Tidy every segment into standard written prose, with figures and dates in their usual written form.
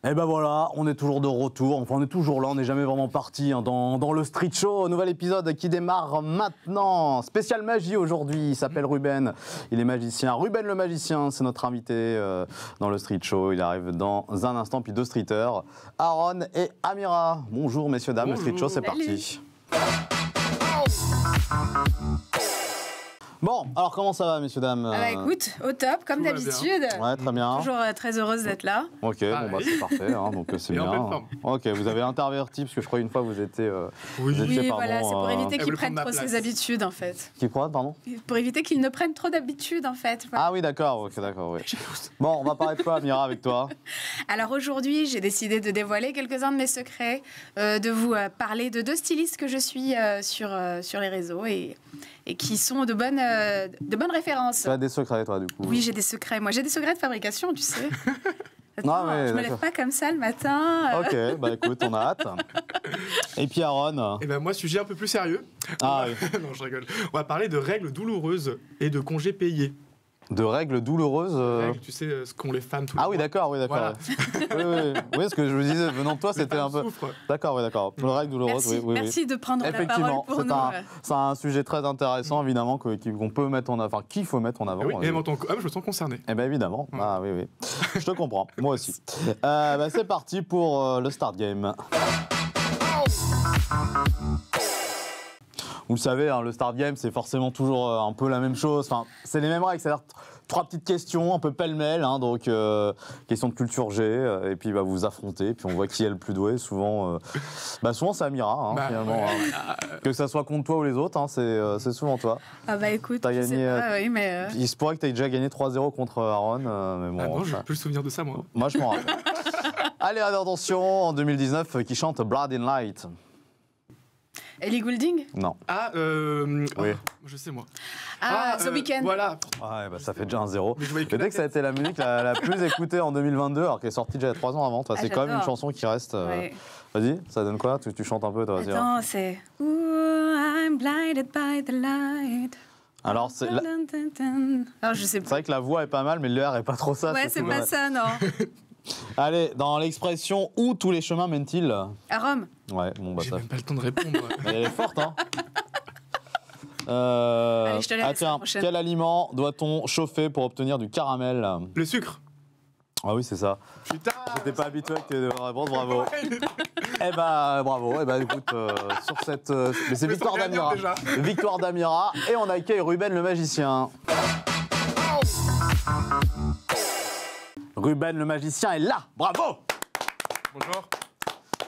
Et ben voilà, on est toujours de retour, enfin on est toujours là, on n'est jamais vraiment parti hein, dans le Street Show. Nouvel épisode qui démarre maintenant. Spécial magie aujourd'hui, il s'appelle Ruben, il est magicien. Ruben le magicien, c'est notre invité dans le Street Show. Il arrive dans un instant, puis deux streeters, Aaron et Amira. Bonjour messieurs, dames, le Street Show c'est parti. Bon, alors comment ça va, messieurs, dames? Écoute, au top, comme d'habitude. Ouais, très bien. Toujours très heureuse d'être là. Ok, bon, bah, c'est parfait, hein, donc c'est bien. Ok, vous avez interverti, parce que je crois une fois vous étiez... oui, voilà, c'est pour éviter qu'ils prennent trop ses habitudes, en fait. Qui quoi, pardon? Pour éviter qu'ils ne prennent trop d'habitudes, en fait. Voilà. Ah oui, d'accord, ok, d'accord, oui. Bon, on va parler de quoi, Amira, avec toi? Alors aujourd'hui, j'ai décidé de dévoiler quelques-uns de mes secrets, de vous parler de deux stylistes que je suis sur les réseaux et qui sont de bonnes références. Tu as des secrets, toi, du coup? Oui, j'ai des secrets. Moi, j'ai des secrets de fabrication, tu sais. Non, mais je me lève pas comme ça le matin. Ok, bah écoute, on a hâte. Et puis Aaron? Et ben moi, sujet un peu plus sérieux. Ah oui. Non, je rigole. On va parler de règles douloureuses et de congés payés. De règles douloureuses Règles, tu sais, ce qu'ont les femmes tous les Ah mois. oui, d'accord, oui, d'accord. Voilà. Oui, ce que je vous disais, venant de toi, c'était un peu... D'accord, oui, d'accord. Pour les règles douloureuses, Merci, oui. Merci de prendre la parole pour nous. C'est un sujet très intéressant, évidemment, qu'on peut mettre en avant, enfin, qu'il faut mettre en avant. Oui, même en tant qu'homme, je me sens concerné. Eh bien, évidemment. Ah oui. Je te comprends, moi aussi. C'est parti pour le start game. Vous le savez, hein, le start game, c'est forcément toujours un peu la même chose. Enfin, c'est les mêmes règles, c'est-à-dire 3 petites questions, un peu pêle-mêle, hein, donc question de culture G, et puis vous vous affrontez, puis on voit qui est le plus doué. Souvent, c'est Amira, hein, finalement. Que ça soit contre toi ou les autres, hein, c'est souvent toi. Ah bah écoute, t'as gagné, oui, mais... Il se pourrait que tu aies déjà gagné 3-0 contre Aaron, mais bon... non, je peux le souvenir de ça, moi. Moi, je m'en rappelle. Allez, attention, en 2019, qui chante Blood in Light. Ellie Goulding? Non. Ah, oui. Je sais, moi. The Weeknd. Voilà. Ouais, ça fait déjà un 0. Mais dès que ça a été la musique la plus écoutée en 2022, alors qu'elle est sortie déjà il y a 3 ans avant. C'est quand même une chanson qui reste... Ouais. Vas-y, ça donne quoi? Tu chantes un peu, toi, vas-y. Attends, c'est... Ooh, I'm blinded by the light. Alors, c'est... Alors, je sais pas. C'est vrai que la voix est pas mal, mais l'air est pas trop ça. Ouais, c'est pas ça, non. Allez, dans l'expression « Où tous les chemins mènent-ils » À Rome. Ouais, bon, J'ai même pas le temps de répondre. Mais elle est forte, hein. Allez, je te laisse. Tiens, quel aliment doit-on chauffer pour obtenir du caramel? Le sucre. Ah oui, c'est ça. Putain. J'étais pas habitué avec tes réponses, bravo. Bravo. Écoute, sur cette... mais c'est victoire d'Amira. Victoire d'Amira. Et on accueille Ruben le magicien. Ruben le magicien est là. Bravo. Bonjour.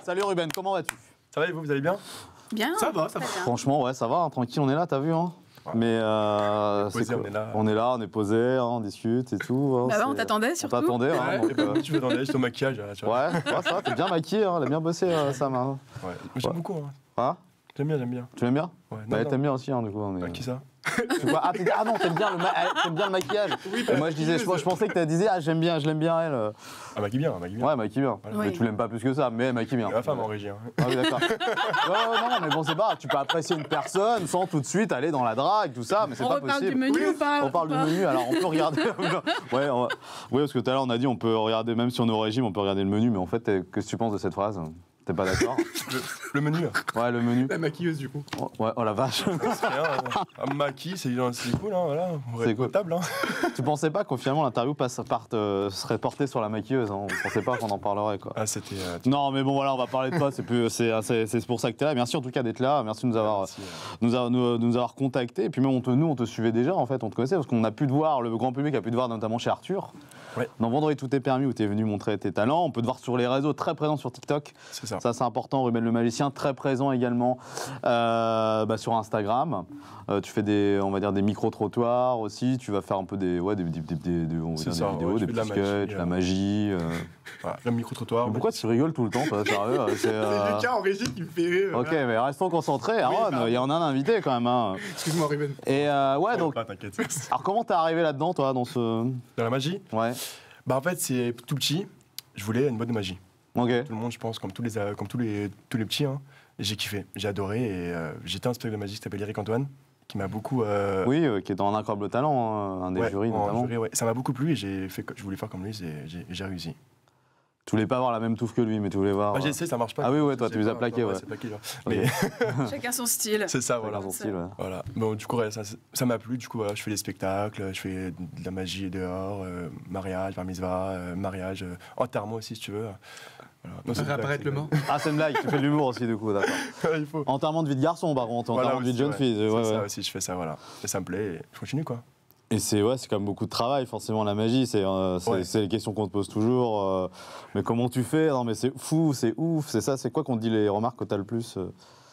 Salut Ruben, comment vas-tu? Ça va et vous allez bien? Bien. Ça va. Franchement, ouais, ça va, hein, tranquille, on est là, t'as vu, hein? Ouais. Mais on est là, on est posé, hein, on discute et tout. Hein, on t'attendait surtout. On t'attendait, hein, donc, tu m'attendais, juste au maquillage. Tu vois. Ouais, ça va, t'es bien maquillé, hein, elle a bien bossé, Sam. Hein. Ouais, mais j'aime beaucoup. Hein. Hein? J'aime bien. Tu l'aimes bien? Ouais. Bah, t'aimes bien aussi, hein, du coup. Qui ça? Ah non, t'aimes bien le maquillage. Oui, et moi je pensais que tu disais je l'aime bien elle. Ah, maquille bien. Ouais, maquille bien. Voilà. Mais tu l'aimes pas plus que ça, mais elle maquille bien. Ma femme en régie. Hein. Ah oui, d'accord. non, mais bon, c'est pas. Tu peux apprécier une personne sans tout de suite aller dans la drague, tout ça, mais c'est pas possible. On parle du menu ou pas? On parle du menu, alors on peut regarder. Oui, parce que tout à l'heure on a dit on peut regarder, même si on est au régime, on peut regarder le menu, mais en fait, qu'est-ce que tu penses de cette phrase? T'es pas d'accord? Le menu. Ouais, le menu. La maquilleuse, du coup. Ouais, oh la vache. Un maquille, c'est cool, hein, voilà. C'est cool. Hein. Tu pensais pas qu'au finalement l'interview serait portée sur la maquilleuse, hein. On pensait pas qu'on en parlerait, quoi. Ah, c'était... Non, mais bon, voilà, on va parler de toi, c'est pour ça que t'es là. Merci en tout cas d'être là, merci de nous avoir contactés. Et puis même, nous, on te suivait déjà, en fait, on te connaissait, parce qu'on a pu te voir, le grand public a pu te voir notamment chez Arthur. Ouais. Dans Vendredi tout est permis, où tu es venu montrer tes talents. On peut te voir sur les réseaux, très présent sur TikTok. C'est ça. Ça, c'est important. Ruben le magicien, très présent également sur Instagram. Tu fais des micro-trottoirs aussi. Tu vas faire un peu des vidéos, des petits sketchs, la magie. Voilà, le micro-trottoir. Pourquoi tu rigoles tout le temps, toi, sérieux? C'est Lucas en régie qui me fait rire. Ok, mais restons concentrés, Aaron. Il y en a un invité quand même. Hein. Excuse-moi, Ruben. Et ouais, donc. T'inquiète. Alors, comment t'es arrivé là-dedans, toi, dans ce. Dans la magie? Ouais. Bah, en fait, c'est tout petit. Je voulais une boîte de magie. Ok. Tout le monde, je pense, comme tous les petits, hein. J'ai kiffé, j'ai adoré. Et j'étais un spectacle de magie qui s'appelle Eric Antoine, qui m'a beaucoup. Oui, qui est dans Un incroyable talent, un des jurys notamment. Jury, ouais. Ça m'a beaucoup plu et je voulais faire comme lui et j'ai réussi. Tu voulais pas avoir la même touffe que lui, mais tu voulais voir. J'ai essayé, ça marche pas. Ah oui, ouais, toi, Je tu les sais as pas, plaqués, ouais. c'est plaqué, genre. Ok. Mais Chacun son style. c'est ça, voilà. Son style, ouais. Voilà. Bon, du coup, ouais, ça m'a plu. Du coup, voilà, je fais des spectacles, je fais de la magie dehors, mariage, bar mitzvah, mariage, enterrement aussi, si tu veux. Voilà. Non, Ça fait apparaître le mort. Ah, c'est une blague, tu fais de l'humour aussi, du coup, d'accord. Il faut. Enterrement de vie de garçon, par contre, Voilà, enterrement de vie de jeune aussi, fille. ouais. Ouais, C'est ouais. ça aussi, je fais ça, voilà. Et ça me plaît, et je continue, quoi. Et c'est quand même beaucoup de travail, forcément, la magie. C'est Ouais. les questions qu'on te pose toujours. Mais comment tu fais? Non, mais c'est fou, c'est ouf, c'est ça. C'est quoi qu'on te dit les remarques que t'as le plus?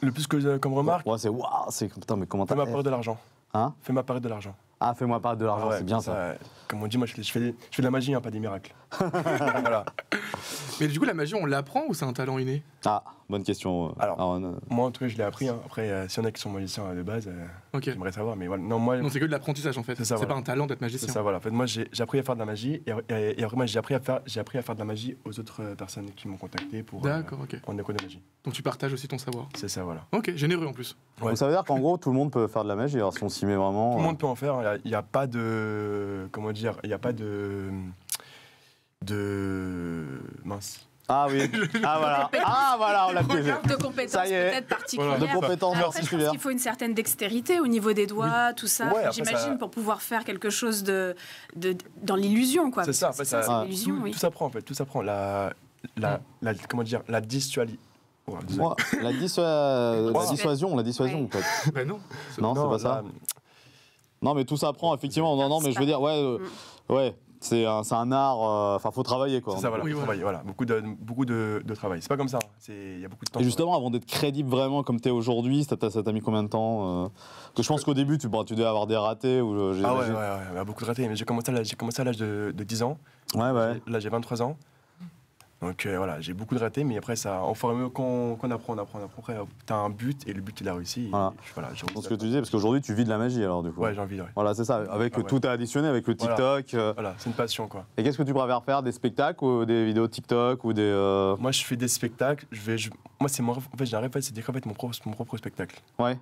Le plus que comme remarque, Ouais, c'est waouh, c'est putain, mais comment t'as fais-moi apparaître de l'argent. Hein? Fais-moi apparaître de l'argent. Ah, fais-moi pas de l'argent, Ah ouais, c'est bien ça. Comme on dit, moi, je fais de la magie, hein, pas des miracles. Voilà. Mais du coup, la magie, on l'apprend ou c'est un talent inné? Ah, bonne question. Alors, Aaron. Moi, en tout cas, je l'ai appris. Hein. Après, s'il y en a qui sont magiciens de base, Ok. j'aimerais savoir. Mais voilà. Non, moi, Non, c'est que de l'apprentissage en fait. C'est ça, C'est voilà. pas un talent d'être c'est magicien. ça, voilà. En fait, moi, j'ai appris à faire de la magie. Et après, moi, j'ai appris à faire de la magie aux autres personnes qui m'ont contacté pour D'accord, ok. prendre des cours de magie. Donc tu partages aussi ton savoir. C'est ça, voilà. Ok, généreux en plus. Ouais. Donc ça veut dire qu'en gros, tout le monde peut faire de la magie. Alors si on s'y met vraiment. Tout le monde peut en faire. Il n'y a pas de. Comment dire? Il n'y a pas de. Mince. Ah oui. Ah voilà. Ah voilà, on l'a piégé. De compétences Ça y est. peut-être Voilà, particulières. de compétences Après, je pense particulières. qu'il faut une certaine dextérité au niveau des doigts, tout ça. Ouais, après, J'imagine ça- pour pouvoir faire quelque chose dans l'illusion, quoi. C'est ça, en Parce fait, que ça- c'est l'illusion, oui. Tout s'apprend, en fait. Tout s'apprend. Comment dire? La dissuasion. Ouais, désolé. Moi, la dissuasion, Ouais. peut-être. Ben non. Non, c'est pas ça. Non, mais tout s'apprend, effectivement. Non, mais je veux dire, ouais, c'est un art. Enfin, faut travailler, quoi. C'est ça, voilà, Oui, faut voilà. travailler, voilà. Beaucoup de travail. C'est pas comme ça. Il y a beaucoup de temps. Et justement, avant d'être crédible vraiment comme tu es aujourd'hui, ça t'a mis combien de temps Que je pense qu'au début, tu devais avoir des ratés. Ou, Ah ouais, il y a beaucoup de ratés. Mais j'ai commencé à l'âge de 10 ans. Ouais. Là, j'ai 23 ans. Donc voilà, j'ai beaucoup de ratés, mais après, ça, au fur et à mesure qu'on apprend. Après, t'as un but, et le but, il a réussi. Voilà. J'ai Dans ce que tu disais, parce qu'aujourd'hui, tu vis de la magie, alors, du coup. Ouais, j'ai envie, ouais. Voilà, c'est ça. Avec Ah ouais. tout est additionné, avec le Voilà. TikTok. Voilà, c'est une passion, quoi. Et qu'est-ce que tu préfères faire? Des spectacles ou des vidéos TikTok ou des. Moi, je fais des spectacles. Moi, c'est mon rêve. En fait, j'ai un rêve, c'est d'écrire mon propre spectacle. Ouais.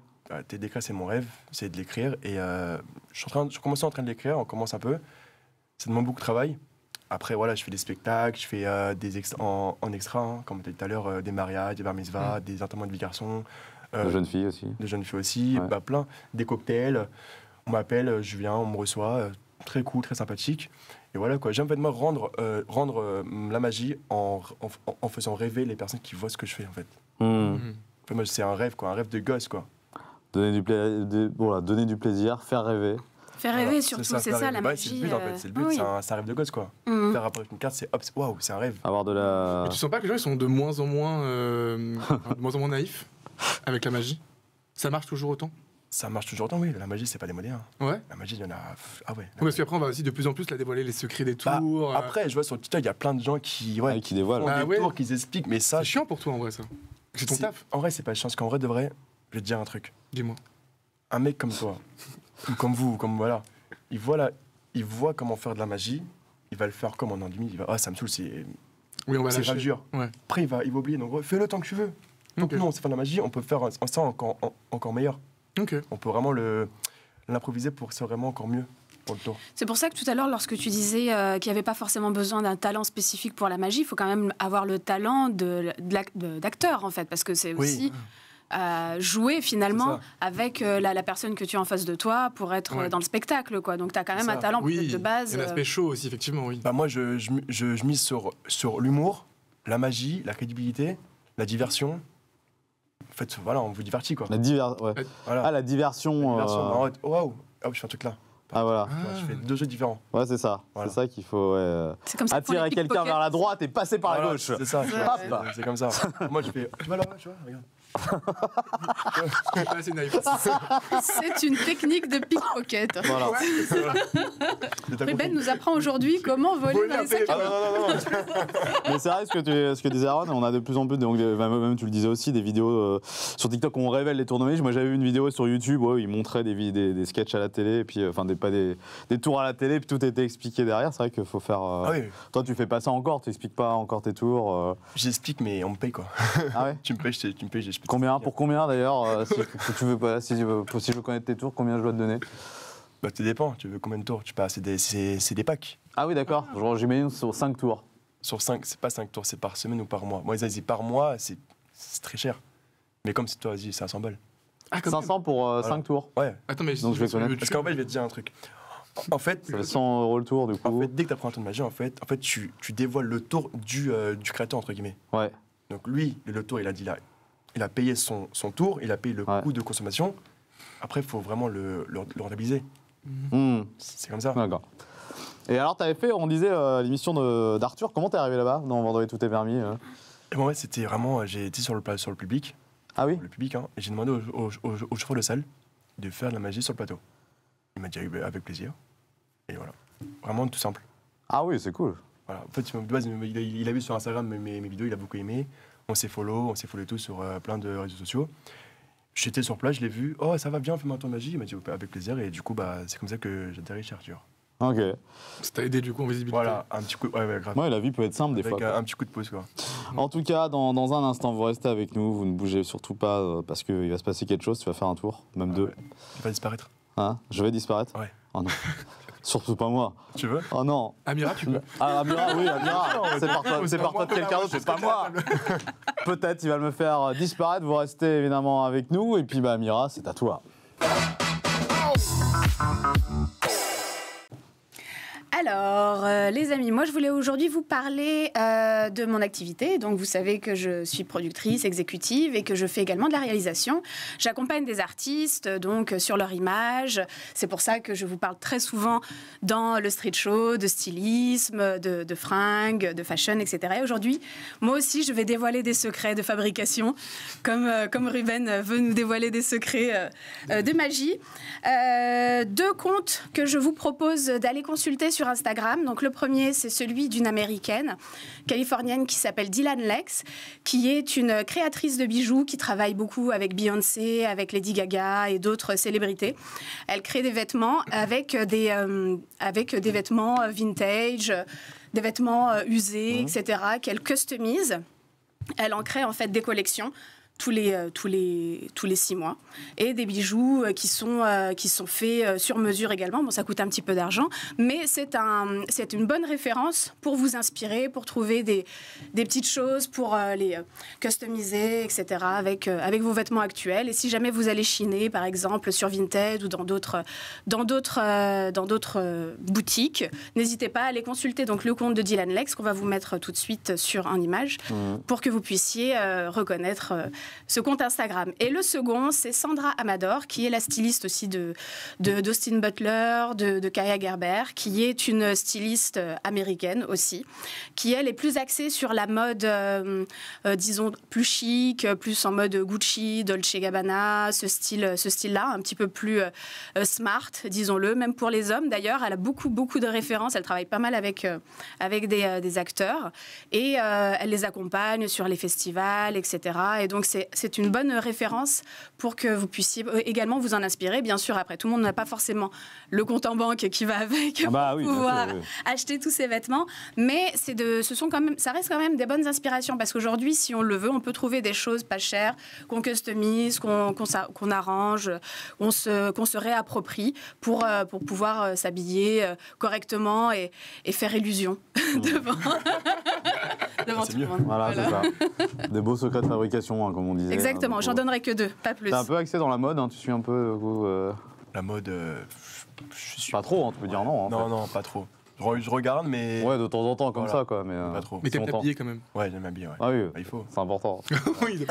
TDK, c'est mon rêve, c'est de l'écrire. Et je commence en train de l'écrire, on commence un peu. Ça demande beaucoup de travail. Après, voilà, je fais des spectacles, je fais en extra, hein, comme on dit tout à l'heure, des mariages, des bar mitzvahs, des enterrements de vie garçon. De jeunes filles aussi. Des jeunes filles aussi, Ouais. plein. Des cocktails. On m'appelle, je viens, on me reçoit. Très cool, très sympathique. Et voilà, quoi. J'aime vraiment rendre la magie en faisant rêver les personnes qui voient ce que je fais, en fait. Hmm. Enfin, moi, c'est un rêve, quoi, un rêve de gosse, quoi. Donner du plaisir, faire rêver. Faire rêver, Voilà, surtout, faire c'est ça, rêver. la Ouais, magie. c'est le but, en fait. C'est le but, oui. c'est un rêve de gosse, quoi. Mhm. Faire apparaître une carte, c'est hop, waouh, c'est un rêve. Avoir de la. Mais tu sens pas que les gens ils sont de moins en moins naïfs avec la magie? Ça marche toujours autant? Ça marche toujours autant, oui. La magie, c'est pas démodé. Hein. Ouais. La magie, il y en a. Ah ouais. Parce qu'après, on va aussi de plus en plus la dévoiler les secrets des Bah, tours. après, je vois sur TikTok, il y a plein de gens qui Qui dévoilent. font Bah des ouais. tours, qui expliquent, mais ça. C'est chiant pour toi en vrai ça. C'est ton taf. En vrai, c'est pas chiant, parce qu'en vrai, de vrai, je vais te dire un truc. Dis-moi. Un mec comme toi, ou comme vous, comme voilà, il voit comment faire de la magie, il va le faire comme en an et demi, il va, ça me saoule, c'est Oui, on va lâcher. grave dur. Ouais. Après, il va oublier, donc fais-le tant que tu veux. Donc Ok. non, c'est faire de la magie, on peut faire ça encore meilleur. Ok. On peut vraiment l'improviser pour que ce soit vraiment encore mieux pour le tour. C'est pour ça que tout à l'heure, lorsque tu disais qu'il n'y avait pas forcément besoin d'un talent spécifique pour la magie, il faut quand même avoir le talent d'acteur, en fait, parce que c'est Oui. aussi jouer finalement C'est avec la personne que tu as en face de toi pour être Ouais. dans le spectacle, quoi. Donc tu as quand même C'est un ça. talent Oui, peut-être de base. il y a un aspect chaud aussi, effectivement, oui. Bah moi, je mise sur l'humour, la magie, la crédibilité, la diversion. En fait, voilà, on vous divertit, quoi. Ouais. Voilà. Ah, la diversion. La diversion, en mode, waouh, hop, je fais un truc là. Ah, voilà. Voilà, je fais 2 jeux différents. Ouais, c'est ça. Voilà. C'est ça qu'il faut. C'est comme ça qu'on Attirer les quelqu'un pickpockets. vers la droite et passer par la Voilà, gauche. C'est ça, Hop. c'est comme ça. Moi, je fais, tu vois là, tu vois, regarde. Ah, c'est naïf. C'est une technique de pickpocket. Voilà. Ruben nous apprend aujourd'hui comment voler dans les sacs à Ah main. non. Mais c'est vrai ce que disait Aaron, on a de plus en plus, donc, même tu le disais aussi, des vidéos sur TikTok où on révèle les tours de magie. Moi j'avais vu une vidéo sur YouTube où ils montraient des sketchs à la télé, et puis, enfin des tours à la télé, puis tout était expliqué derrière. C'est vrai qu'il faut faire. Ah oui, Toi tu fais pas ça encore, tu expliques pas encore tes tours. j'explique, mais on me paye quoi. Ah ouais. Tu me payes, je peux Combien pour combien d'ailleurs si tu veux pas, si je veux connaître tes tours, combien je dois te donner? Bah, ça dépend, tu veux combien de tours? C'est des packs. Ah oui d'accord. Genre j'imagine sur 5 tours. sur 5, c'est pas 5 tours, c'est par semaine ou par mois. Moi, ils disaient par mois, c'est très cher. Mais comme c'est toi, vas-y, c'est 500 balles. Ah, comme 500 pour 5 tours. Ouais. Attends, mais Donc je vais connaître. Parce qu'en fait, je vais te dire un truc. En fait, Ça fait 100 € le tour, du coup. en fait dès que tu apprends un tour de magie, en fait tu dévoiles le tour du créateur, entre guillemets. Ouais. Donc lui, le tour, il a payé son tour, il a payé le Ouais. coût de consommation. Après, il faut vraiment le rentabiliser. Hmm. C'est comme ça. D'accord. Et alors, t'avais fait, on disait, l'émission d'Arthur. Comment t'es arrivé là-bas, dans Vendredi tout est permis Et moi, ouais, c'était vraiment, j'ai été sur le public, Ah oui. hein, et j'ai demandé au chauffeur de salle de faire de la magie sur le plateau. Il m'a dit avec plaisir. Et voilà. Vraiment tout simple. Ah oui, c'est cool. Voilà. En fait, de base, il a vu sur Instagram mes vidéos, il a beaucoup aimé. On s'est follow tous sur plein de réseaux sociaux. J'étais sur place, je l'ai vu. Oh, ça va bien, fais-moi un tour de magie. Il m'a dit avec plaisir. Et du coup, c'est comme ça que j'ai atterri chez Arthur. Ok. Ça t'a aidé du coup en visibilité. Voilà, un petit coup. Ouais, grave. Ouais, la vie peut être simple des Avec fois. un petit coup de pouce, quoi. En tout cas, dans un instant, vous restez avec nous. Vous ne bougez surtout pas parce qu'il va se passer quelque chose. Tu vas faire un tour, même deux. Ouais. Il va disparaître. Hein, je vais disparaître. Ouais. Oh non. Surtout pas moi. Tu veux? Oh non. Amira, tu peux. Ah, Amira, oui, Amira. C'est par toi de quelqu'un d'autre, c'est pas moi. Peut-être il va me faire disparaître. Vous restez évidemment avec nous. Et puis, Amira, c'est à toi. Alors, les amis, moi je voulais aujourd'hui vous parler de mon activité. Donc, vous savez que je suis productrice exécutive et que je fais également de la réalisation. J'accompagne des artistes donc sur leur image. C'est pour ça que je vous parle très souvent dans le street show, de stylisme, de fringues, de fashion, etc. Et aujourd'hui, moi aussi, je vais dévoiler des secrets de fabrication, comme Ruben veut nous dévoiler des secrets de magie. Deux comptes que je vous propose d'aller consulter sur Instagram. Donc le premier, c'est celui d'une américaine californienne qui s'appelle Dylan Lex, qui est une créatrice de bijoux qui travaille beaucoup avec Beyoncé, avec Lady Gaga et d'autres célébrités. Elle crée des vêtements avec des vêtements vintage, des vêtements usés, etc., qu'elle customise. Elle en crée en fait des collections tous les 6 mois. Et des bijoux qui sont faits sur mesure également. Bon, ça coûte un petit peu d'argent, mais c'est une bonne référence pour vous inspirer, pour trouver des petites choses, pour les customiser, etc. avec vos vêtements actuels. Et si jamais vous allez chiner, par exemple, sur Vinted ou dans d'autres boutiques, n'hésitez pas à aller consulter donc, le compte de Dylan Lex, qu'on va vous mettre tout de suite sur une image, pour que vous puissiez reconnaître ce compte Instagram. Et le second, c'est Sandra Amador, qui est la styliste aussi d'Austin Butler, de Kaya Gerber, qui est une styliste américaine aussi, qui elle est plus axée sur la mode, disons, plus chic, plus en mode Gucci, Dolce Gabbana, ce style-là, un petit peu plus smart, disons-le, même pour les hommes d'ailleurs. Elle a beaucoup de références, elle travaille pas mal avec des acteurs, et elle les accompagne sur les festivals, etc. Et donc c'est une bonne référence pour que vous puissiez également vous en inspirer. Bien sûr, après, tout le monde n'a pas forcément le compte en banque qui va avec pour pouvoir acheter tous ces vêtements. Mais ça reste quand même des bonnes inspirations parce qu'aujourd'hui, si on le veut, on peut trouver des choses pas chères, qu'on customise, qu'on arrange, qu'on se réapproprie pour pouvoir s'habiller correctement et faire illusion devant tout le monde. Voilà. C'est ça. Des beaux secrets de fabrication, hein, comme on disait. Exactement, j'en donnerai que 2, pas plus. T'es un peu axé dans la mode, hein, tu suis un peu... La mode, je suis Pas trop, hein, tu peux dire non. Non, pas trop. Je regarde, mais... Ouais, de temps en temps, comme Voilà. ça, quoi. Mais, Pas trop. Mais t'aimes longtemps. t'habiller quand même. Ouais, j'aime m'habiller, ouais. Ah oui, Bah, il faut. c'est important. Oui,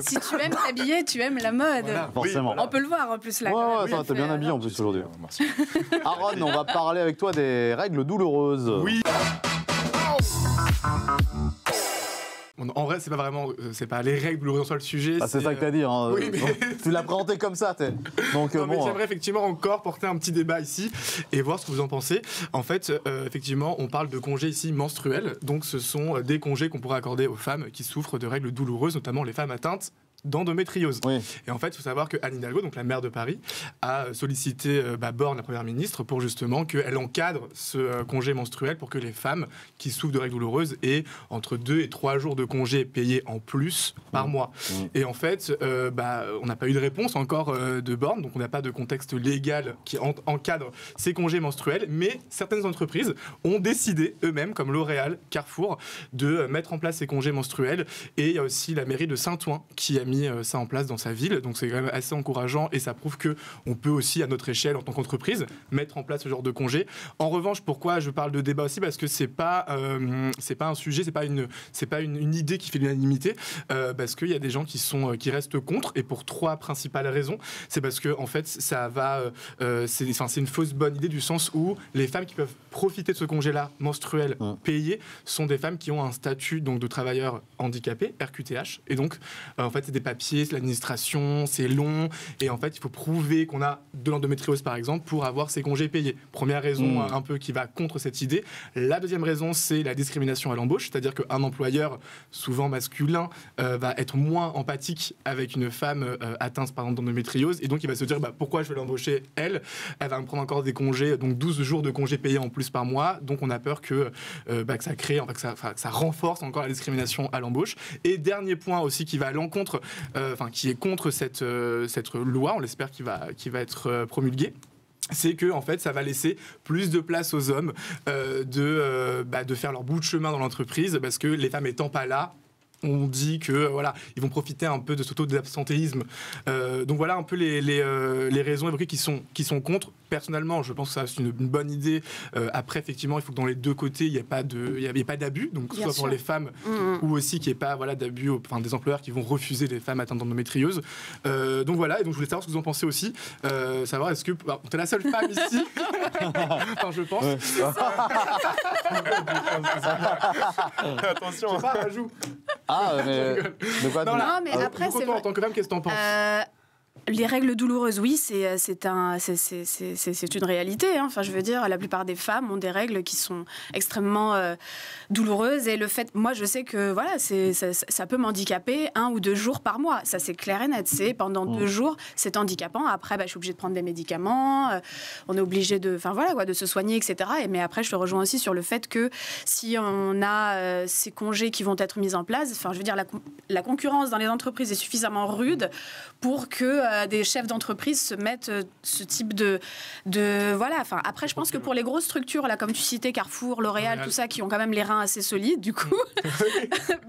Si tu aimes t'habiller, tu aimes la mode. Voilà. Forcément. On peut le voir en plus là. Ouais, quand même. ouais, ça, t'es bien habillé en plus aujourd'hui. Merci. Aaron, on va parler avec toi des règles douloureuses. Oui. En vrai, c'est pas les règles douloureuses en soi le sujet. Ah, c'est ça que t'as dit, hein. Oui, mais- Tu l'as présenté comme ça, t'es. Donc, Non, mais bon. j'aimerais effectivement encore porter un petit débat ici et voir ce que vous en pensez. En fait, effectivement, on parle de congés ici menstruels. Donc, ce sont des congés qu'on pourrait accorder aux femmes qui souffrent de règles douloureuses, notamment les femmes atteintes d'endométriose. Oui. Et en fait, il faut savoir que Anne Hidalgo, donc la maire de Paris, a sollicité Borne, la première ministre, pour justement qu'elle encadre ce congé menstruel pour que les femmes qui souffrent de règles douloureuses aient entre 2 et 3 jours de congé payés en plus par mois. Et en fait, on n'a pas eu de réponse encore de Borne, donc on n'a pas de contexte légal qui encadre ces congés menstruels, mais certaines entreprises ont décidé eux-mêmes, comme L'Oréal, Carrefour, de mettre en place ces congés menstruels. Et il y a aussi la mairie de Saint-Ouen qui a mis ça en place dans sa ville, donc c'est quand même assez encourageant et ça prouve qu'on peut aussi, à notre échelle, en tant qu'entreprise, mettre en place ce genre de congé. En revanche, pourquoi je parle de débat aussi ? Parce que c'est pas un sujet, c'est pas une idée qui fait l'unanimité, parce qu'il y a des gens qui restent contre, et pour 3 principales raisons. C'est parce que en fait, c'est une fausse bonne idée, du sens où les femmes qui peuvent profiter de ce congé-là menstruel payé sont des femmes qui ont un statut donc de travailleur handicapé, RQTH, et donc en fait c'est des papiers, c'est l'administration, c'est long, et en fait il faut prouver qu'on a de l'endométriose par exemple pour avoir ces congés payés. Première raison un peu qui va contre cette idée. La deuxième raison, c'est la discrimination à l'embauche, c'est-à-dire qu'un employeur souvent masculin va être moins empathique avec une femme atteinte par exemple d'endométriose, et donc il va se dire pourquoi je vais l'embaucher elle va me prendre encore des congés, donc 12 jours de congés payés en plus par mois, donc on a peur que ça crée, que ça renforce encore la discrimination à l'embauche. Et dernier point aussi qui va à l'encontre, qui est contre cette loi, on l'espère qui va être promulguée, c'est que en fait ça va laisser plus de place aux hommes de faire leur bout de chemin dans l'entreprise, parce que les femmes étant pas là, on dit que ils vont profiter un peu de ce taux d'absentéisme. Donc voilà un peu les raisons évoquées qui sont contre. Personnellement, je pense que ça c'est une bonne idée. Après, effectivement, il faut que dans les deux côtés, il n'y ait pas d'abus, donc soit pour les femmes ou aussi qu'il n'y ait pas d'abus, des employeurs qui vont refuser les femmes atteintes d'endométriose. Donc voilà, et donc je voulais savoir ce que vous en pensez aussi. Savoir est-ce que t'es la seule femme ici, je pense. Attention. Je sais pas, Rajou. Mais de quoi Non, mais après, c'est en tant que femme, qu'est-ce que t'en penses ? Les règles douloureuses, oui, c'est une réalité. Enfin, je veux dire, la plupart des femmes ont des règles qui sont extrêmement douloureuses. Et le fait, moi, je sais que ça peut m'handicaper 1 ou 2 jours par mois. Ça, c'est clair et net. C'est pendant 2 jours, c'est handicapant. Après, je suis obligée de prendre des médicaments. On est obligé de se soigner, etc. Mais après, je te rejoins aussi sur le fait que si on a ces congés qui vont être mis en place, enfin, je veux dire, la concurrence dans les entreprises est suffisamment rude pour que des chefs d'entreprise se mettent ce type Après, je pense que pour les grosses structures, là, comme tu citais, Carrefour, L'Oréal, tout ça, qui ont quand même les reins assez solides, du coup,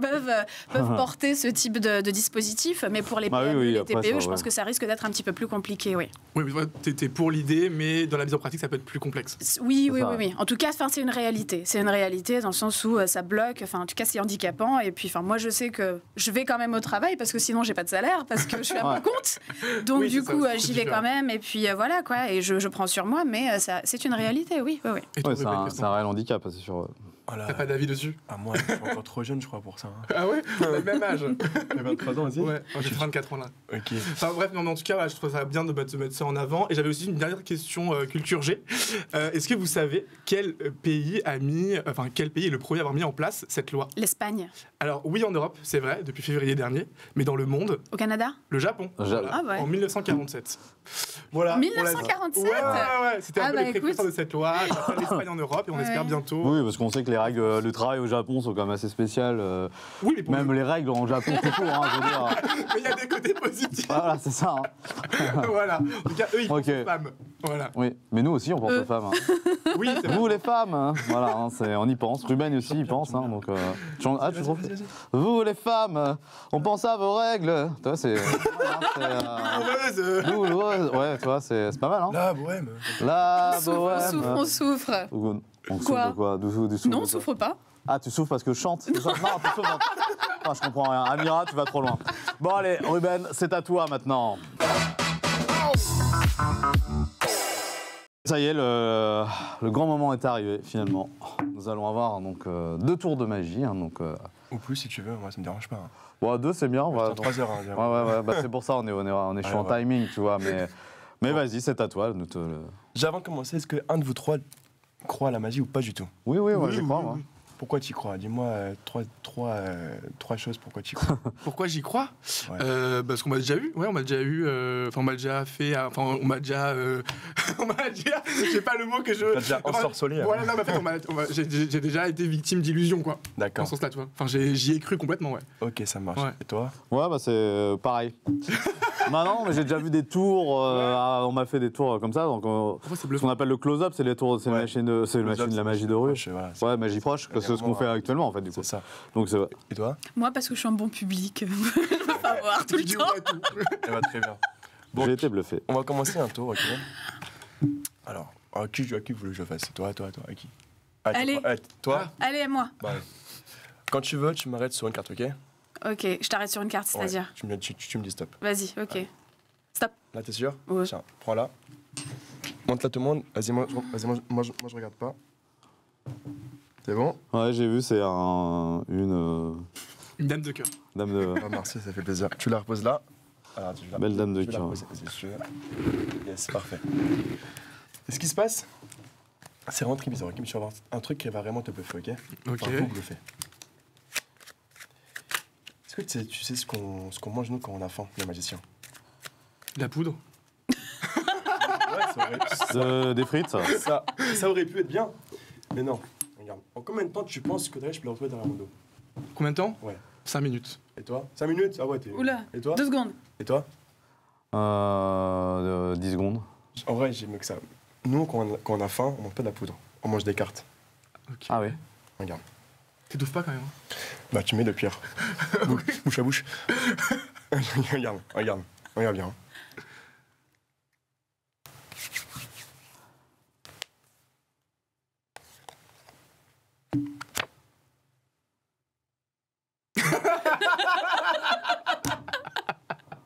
peuvent porter ce type de dispositif. Mais pour les PME et les TPE, je pense que ça risque d'être un petit peu plus compliqué, oui. Oui, mais t'es pour l'idée, mais dans la mise en pratique, ça peut être plus complexe. Oui. En tout cas, c'est une réalité. C'est une réalité dans le sens où ça bloque. Enfin, en tout cas, c'est handicapant. Et puis, moi, je sais que je vais quand même au travail parce que sinon, j'ai pas de salaire, parce que je suis à mon compte. Donc, du coup, j'y vais quand même. Et puis, voilà, quoi. Et je prends sur moi. Mais c'est une réalité, oui. C'est un réel handicap, c'est sûr. T'as pas d'avis dessus ? Moi, je suis encore trop jeune, je crois, pour ça. Ah ouais ? On a le même âge. J'ai 23 ans aussi. Ouais, j'ai 34 ans là. Ok. Enfin bref, non, mais en tout cas, je trouve ça bien de mettre ça en avant. Et j'avais aussi une dernière question culture G. Est-ce que vous savez quel pays est le premier à avoir mis en place cette loi ? L'Espagne. Alors oui, en Europe, c'est vrai, depuis février dernier, mais dans le monde. Au Canada ? Le Japon. En 1947. Voilà. 1947 ? Ouais. C'était un peu les précurseurs de cette loi. L'Espagne en Europe, et on espère bientôt. Oui, parce qu'on sait que les règles de travail au Japon sont quand même assez spéciales. Oui, mais même les règles en Japon, c'est court, je veux dire. Mais il y a des côtés positifs. Voilà, c'est ça. Voilà. En tout cas, eux, ils pensent aux femmes. Voilà. Oui, mais nous aussi, on pense aux femmes. Oui, c'est vrai. Vous, les femmes, voilà, on y pense. Ruben aussi, il pense. Donc, tu trouves ? Vous, les femmes, on pense à vos règles. Tu vois, c'est. Douloureuse. Ouais, tu vois, c'est pas mal, hein. La bohème. La bohème. On souffre. On souffre de quoi ? Non, on souffre pas. Ah, tu souffres parce que je chante ? Non, tu souffres. Je comprends rien. Amira, tu vas trop loin. Bon, allez, Ruben, c'est à toi maintenant. Ça y est, le grand moment est arrivé, finalement. Nous allons avoir donc 2 tours de magie. Ou plus, si tu veux, moi, ça me dérange pas. Bon, 2, c'est bien. 3 heures. Ouais, c'est pour ça, on est en timing, tu vois. Mais vas-y, c'est à toi. Avant de commencer, est-ce qu'un de vous 3 croit à la magie ou pas du tout ? Oui, j'y crois, moi. pourquoi tu y crois? Dis-moi trois choses pourquoi tu y crois. Pourquoi j'y crois? Ouais. Parce qu'on m'a déjà eu. Ouais, on m'a déjà eu. Enfin, on m'a déjà fait. Enfin, on m'a déjà. On m'a déjà. J'ai pas le mot que je. T'as déjà ensorcelé. Voilà, non, mais en fait, j'ai déjà été victime d'illusions, quoi. Dans D'accord. ce sens-là, tu vois. Enfin, j'y ai cru complètement, ouais. Ok, ça marche. Ouais. Et toi? Ouais, bah c'est pareil. Bah non, mais j'ai déjà vu des tours, on m'a fait des tours comme ça, donc Pourquoi c'est ce bluffant? qu'on appelle le close-up, c'est les tours, c'est Ouais. la machine de la magie de rue. Voilà, Ouais, magie proche, c'est ce qu'on fait actuellement en fait du coup. c'est ça. Donc c'est Et toi? Moi, parce que je suis un bon public. Je peux pas voir tout le Tu dis temps. ouais, tout. Eh ben, très bien. Bon, j'ai été bluffé. on va commencer un tour, ok? Alors, à qui vous voulez que je fasse? Toi, à qui? Allez. Toi? Allez, moi. Bah, allez. Quand tu veux, tu m'arrêtes sur une carte, ok? Ok, je t'arrête sur une carte, Ouais. c'est-à-dire. Tu me dis stop. Vas-y, ok. Ouais. Stop. Là, t'es sûr? Ouais. Tiens, prends là. Montre là tout le monde. Vas-y, moi, je regarde pas. C'est bon? Ouais, j'ai vu, c'est une Une dame de cœur. dame de. Ah, merci, ça fait plaisir. Tu la reposes là. Alors, tu la- Belle dame de tu la cœur. reposes, c'est sûr. Yes, parfait. Et ce qui se passe, c'est vraiment très bizarre. Ok, mais tu vas voir un truc qui va vraiment te bluffer, ok? Ok. Enfin, vous bluffer. Est-ce que tu sais ce qu'on mange nous quand on a faim, les magiciens? La poudre. Ouais, ça aurait, Des frites, ça. ça aurait pu être bien. Mais non. Regarde. En combien de temps tu penses que je peux le retrouver derrière mon dos? Combien de temps? Ouais. 5 minutes. Et toi? 5 minutes? Ah ouais, t'es. Oula. Et toi? 2 secondes. Et toi? 10 secondes. En vrai, j'ai mieux que ça. Nous, quand on a faim, on mange pas de la poudre. On mange des cartes. Ok. Ah oui. Regarde. T'étouffes pas quand même. Hein. Bah, tu mets le pire. Bouche à bouche. Regarde bien. Hein.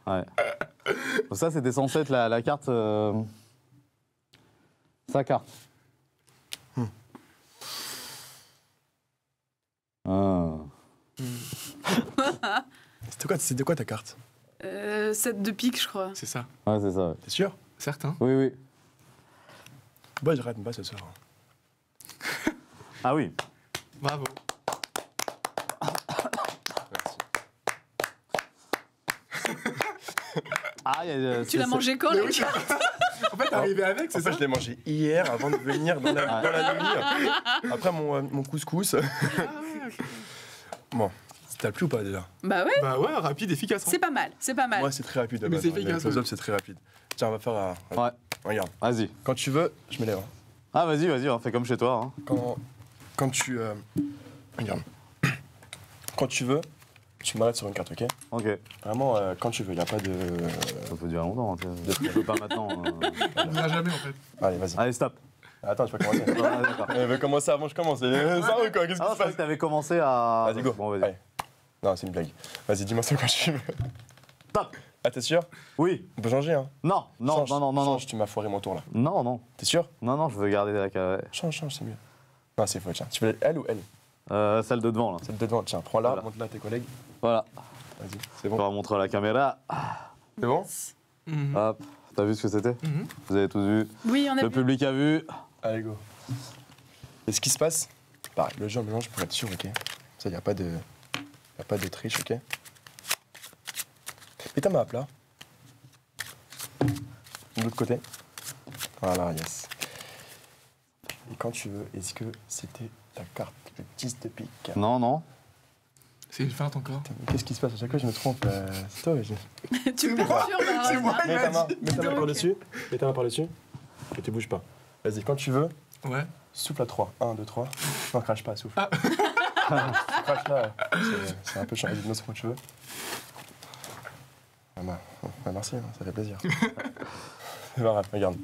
Ouais. Donc ça, c'était censé être la carte. Sa carte. Ah. C'était quoi ta carte? 7 de pique, je crois. C'est ça. Ouais, c'est ça. Ouais. T'es sûr? Certain. Oui, oui. Bah, je rate pas ce soir. Ah oui. Bravo. Merci. Ah, Tu l'as mangé quand, Mais là oui. En fait, t'es arrivé avec, c'est En fait, ça? je l'ai mangé hier avant de venir dans la nuit. Après mon couscous. Bon, t'as plu ou pas déjà? Bah ouais, Bah ouais, rapide, efficace. Hein. c'est pas mal, c'est pas mal. Moi, c'est très rapide. de Mais base, c'est hein. Le efficace, close-up, ouais. c'est très rapide. Tiens, on va faire. Ouais. Regarde. Vas-y. Quand tu veux, je m'élève. Hein. Ah, vas-y, on fait comme chez toi. Hein. Quand tu. Regarde. Quand tu veux, tu m'arrêtes sur une carte, ok? Ok. Vraiment, quand tu veux, il n'y a pas de. Ça peut durer longtemps. Hein. Je peux pas maintenant. On n'ira jamais en fait. Allez, vas-y. Allez, stop. Attends, tu vas commencer. Ah, d'accord. Elle veut commencer avant que je commence. Ça ou quoi? Qu'est-ce qui Ah, se je croyais passe? que t'avais commencé à. Vas-y, go. Bon, vas-y. Allez. Non, c'est une blague. Vas-y, dis-moi ça quand tu veux. Stop. Ah, t'es sûr? Oui. On peut changer, hein? Non, Change, non. change, tu m'as foiré mon tour là. Non. T'es sûr? Non, je veux garder la carré. Change, c'est mieux. Non, c'est faux, tiens. Tu veux elle ou elle? Celle de devant, là. Celle de devant, tiens, prends là, Voilà. montre là à tes collègues. Voilà. Vas-y, c'est On bon. va montrer à la caméra. C'est bon? Mhm. Hop. T'as vu ce que c'était? Mhm. Vous avez tous vu. Oui, on a Le vu. public a vu. Allez, go. Et ce qui se passe, pareil, le jeu en mélange pour être sûr, ok? Ça, il n'y a pas de triche, ok? Mets ta main à plat. De l'autre côté. Voilà, yes. Et quand tu veux, est-ce que c'était ta carte, le 10 de pique? Non. C'est une feinte encore. Putain, mais qu'est-ce qui se passe? À chaque fois, je me trompe. C'est toi, Tu me perturbes, C'est moi. Arnaud. Mets ta main par dessus. Mets ta main par dessus. Et tu bouges pas. Vas-y, quand tu veux, Ouais. souffle à 3. 1, 2, 3. Non, crache pas, souffle. Crache là. C'est un peu chiant. Dis-moi ce que tu veux. Ah bah, merci, hein, ça fait plaisir. C'est pas grave, regarde.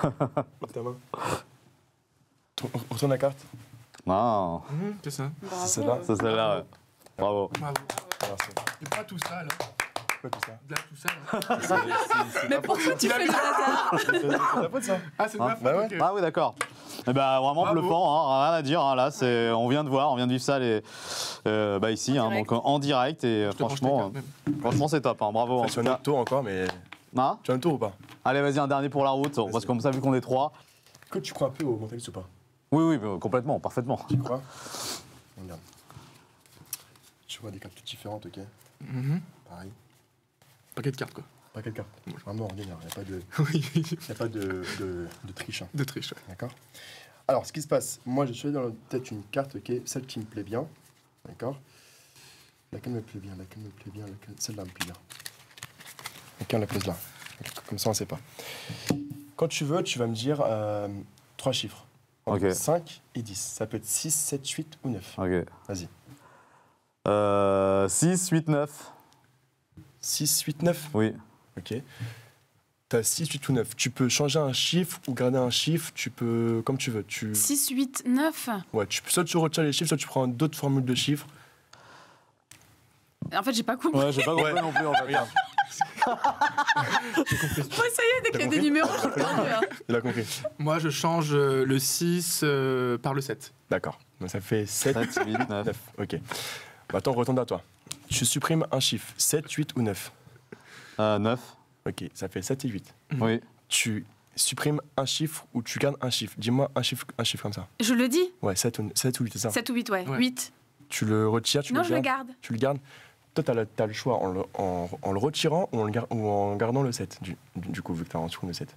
Ouvre ta main. Retourne la carte. Non. Mhm, c'est ça. Bravo. C'est celle-là. C'est celle-là, ouais. Bravo. Bravo. Merci. Et pas tout ça là. Quoi tout ça? Là, tout ça là. Mais pourquoi tu fais le hasard? C'est ta faute ça? Ah, c'est de ma Ah, faute. bah ouais. ok. Ah oui, d'accord. Eh ben, vraiment Bravo. bluffant, hein, rien à dire. Hein, là, on vient de voir, on vient de vivre ça ici, hein, direct. donc en direct. Et Je te branche tes franchement, cartes, même. franchement, c'est top. Hein, bravo. En Tu tout as un cas. autre tour encore, mais. Hein Tu as un tour ou pas? Allez, vas-y, un dernier pour la route. Parce que comme ça, vu qu'on est trois. Est-ce que tu crois un peu au mentaliste ou pas? Oui, complètement, parfaitement. Tu crois? Regarde. Tu vois des cartes toutes différentes, ok? Pareil. Paquet de cartes, quoi. Pas quelle carte? Vraiment ordinaire, il n'y a pas de, Oui, y a pas de triche. Hein. de triche, ouais. D'accord? Alors, ce qui se passe, moi j'ai choisi dans la tête une carte, ok, celle qui me plaît bien. D'accord? Laquelle me plaît bien, celle-là me plaît bien. Ok, on la pose là. Comme ça, on ne sait pas. Quand tu veux, tu vas me dire 3 chiffres. Entre Ok. 5 et 10. Ça peut être 6, 7, 8 ou 9. Ok. Vas-y. 6, 8, 9. 6, 8, 9. Oui. Ok. Tu as 6, 8 ou 9. Tu peux changer un chiffre ou garder un chiffre. Tu peux, comme tu veux. 6, 8, 9. Ouais, soit tu retires les chiffres, soit tu prends d'autres formules de chiffres. En fait, j'ai pas compris. Ouais, j'ai pas compris non plus en fait. Regarde. Oh, ça y est, dès qu'il y a des numéros, je suis perdu, hein. Tu l'as compris. Moi, je change le 6 par le 7. D'accord. Donc ça fait 7, 7, 8, 9. 9. Ok. Maintenant, on retourne à toi. Tu supprimes un chiffre. 7, 8 ou 9. 9. Ok, ça fait 7 et 8. Oui. Tu supprimes un chiffre ou tu gardes un chiffre. Dis-moi un chiffre comme ça. Je le dis? Ouais, 7 ou 8, c'est ça. 7 ou 8, ouais. Ouais. 8. Tu le retires, tu Non, le je le gardes. garde. Tu le gardes. Toi, t'as le choix en le retirant ou en gardant le 7. Du coup, vu que t'as en dessous le 7.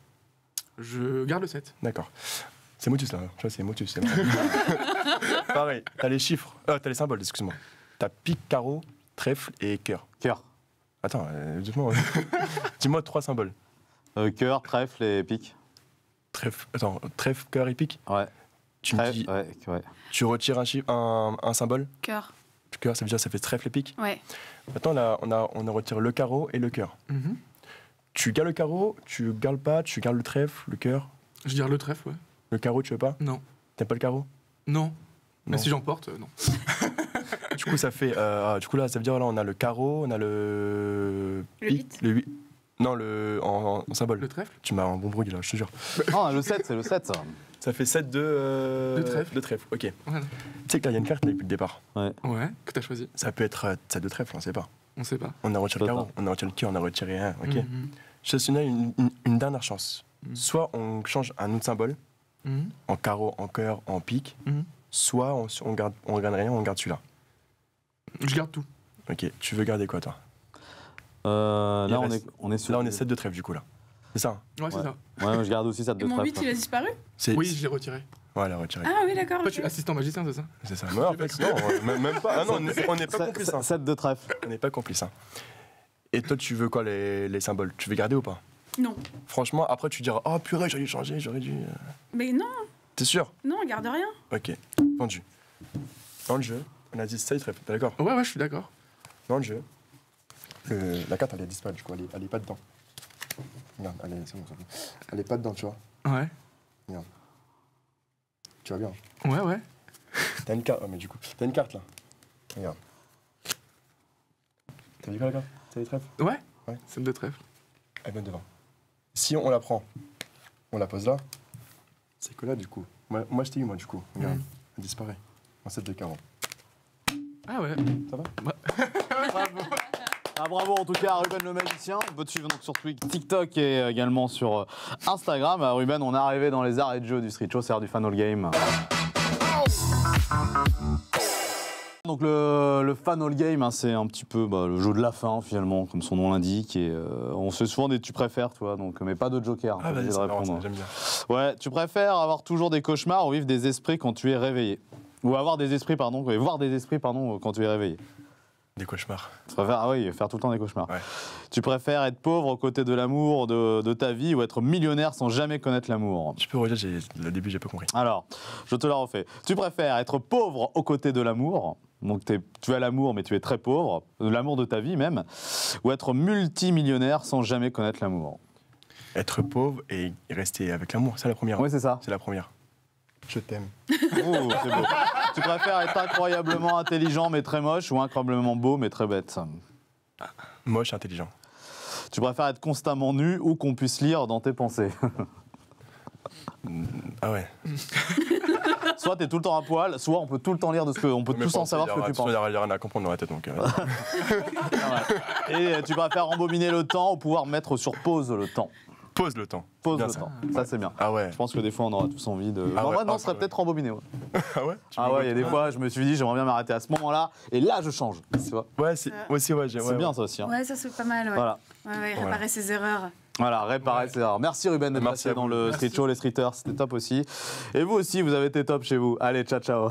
Je garde le 7. D'accord. C'est Motus là. Tu vois, c'est Motus. C'est pareil. T'as les chiffres. T'as les symboles, excuse-moi. T'as pique, carreau, trèfle et cœur. Cœur. Attends, dis-moi. Dis-moi 3 symboles. Cœur, trèfle et pique. Trèfle, attends, trèfle, cœur et pique. Ouais. Tu me Trèfle, dis, ouais. tu retires un chiffre, un symbole. Cœur. Cœur, ça veut dire ça fait trèfle et pique. Ouais. Maintenant, là, on a retiré le carreau et le cœur. Tu gardes le carreau, tu gardes pas, tu gardes le trèfle, le cœur. Je garde le trèfle, ouais. Le carreau, tu veux pas? Non. T'aimes pas le carreau? Non. Non. Mais si j'emporte, non. Du coup, ça fait. Du coup, là, ça veut dire là, on a le carreau, on a le. Le pique, 8. le 8. Non, en symbole. Le trèfle? Tu m'as un bon bruit là, je te jure. Non, le 7, c'est le 7 ça. Ça fait 7 de trèfle. De trèfle, ok. Voilà. Tu sais que là, il y a une carte là, depuis le départ. Ouais, que t'as choisi. Ça peut être 7 de trèfle, on sait pas. On sait pas. On a retiré Je le sais carreau, on a retiré le cœur, on a retiré un, ok. Mhm. Je te donne une dernière chance. Mhm. Soit on change un autre symbole, Mhm. en carreau, en cœur, en pique, Mhm. soit on garde rien, on garde celui-là. Je garde tout. Ok, tu veux garder quoi toi? Là, Il on reste- est, on est sur. Là, on est 7 de trèfle du coup là. C'est ça? Hein. Ouais, c'est Ouais. ça. Ouais, je garde aussi 7 Et de mon 8, trèfle. il a disparu? Oui, je l'ai retiré. Voilà, retiré. Ah oui, d'accord. Toi, ok. tu es assistant magicien, c'est ça? C'est ça. Ouais, en fait, non, même pas. Ah non, on n'est pas complices. Hein. 7 de trèfle. On n'est pas complices. Hein. Et toi, tu veux quoi les symboles? Tu veux garder ou pas? Non. Franchement, après, tu diras, oh purée, j'aurais dû changer, j'aurais dû. Mais non, T'es sûr? non, on garde rien. Ok, vendu. Dans le jeu, on a dit 7 trèfle, t'es d'accord? Ouais, je suis d'accord. Dans le jeu, la carte, elle est disparaître, du coup, elle est pas dedans. Regarde, c'est bon, c'est bon. Elle est pas dedans, tu vois. Ouais. Tu vois bien. Ouais. T'as une carte, mais du coup, t'as une carte là. Regarde. T'as vu quoi la carte? T'as les trèfles? Ouais. Ouais. C'est de trèfle. Elle vient devant. Si on la prend, on la pose là, c'est que là, du coup. Moi je t'ai eu, moi, du coup. Regarde, elle disparaît. En 7 de carreau. Ah ouais. Ça va? Ah, bravo en tout cas à Ruben le magicien. On peut te suivre donc sur TikTok et également sur Instagram. Ruben, on est arrivé dans les arrêts de jeu du Street Show, c'est l'heure du Fanol Game. Donc le Fanol Game, hein, c'est un petit peu le jeu de la fin finalement, comme son nom l'indique. Et on se fait souvent des tu préfères, toi, donc, mais pas de joker. Ah, vas-y, de c'est marrant, répondre. ça, j'aime bien. Ouais, tu préfères avoir toujours des cauchemars ou vivre des esprits quand tu es réveillé? Ou avoir des esprits, pardon, et voir des esprits, pardon, quand tu es réveillé. Des cauchemars. Tu préfères, ah oui, faire tout le temps des cauchemars. Ouais. Tu préfères être pauvre aux côtés de l'amour de ta vie ou être millionnaire sans jamais connaître l'amour? Tu peux redire, le début, j'ai pas compris. Alors, je te la refais. Tu préfères être pauvre aux côtés de l'amour, donc tu as l'amour mais tu es très pauvre, l'amour de ta vie même, ou être multimillionnaire sans jamais connaître l'amour? Être pauvre et rester avec l'amour, c'est la première. Oui, c'est ça. C'est la première. Je t'aime. Oh, c'est beau. Tu préfères être incroyablement intelligent mais très moche ou incroyablement beau mais très bête? Moche, intelligent. Tu préfères être constamment nu ou qu'on puisse lire dans tes pensées? Ah ouais. Soit tu es tout le temps à poil, soit on peut tout le temps lire de ce que... On peut tous en savoir ce que tu penses. Il n'y a rien à comprendre dans la tête, donc. Et tu préfères embobiner le temps ou pouvoir mettre sur pause le temps? Pose le temps. Pose Bien le ça. temps. Ça, c'est bien. Ah ouais. Je pense que des fois, on aura tous envie de. Ah En ouais, vrai, non, ah, ce serait ouais. peut-être rembobiné. Ouais. Ah ouais. Ah ouais, il y a des fois, je me suis dit, j'aimerais bien m'arrêter à ce moment-là, et là, je change. Tu vois. Ouais, c'est aussi ouais. C'est bien ça aussi. Hein. Ouais, ça c'est pas mal. Ouais. Voilà. Ouais, réparer ses erreurs. Voilà, réparer ses erreurs. Merci Ruben d'être Merci passé à dans vous. le Street Show, les streeters, c'était top aussi. Et vous aussi, vous avez été top chez vous. Allez, ciao, ciao.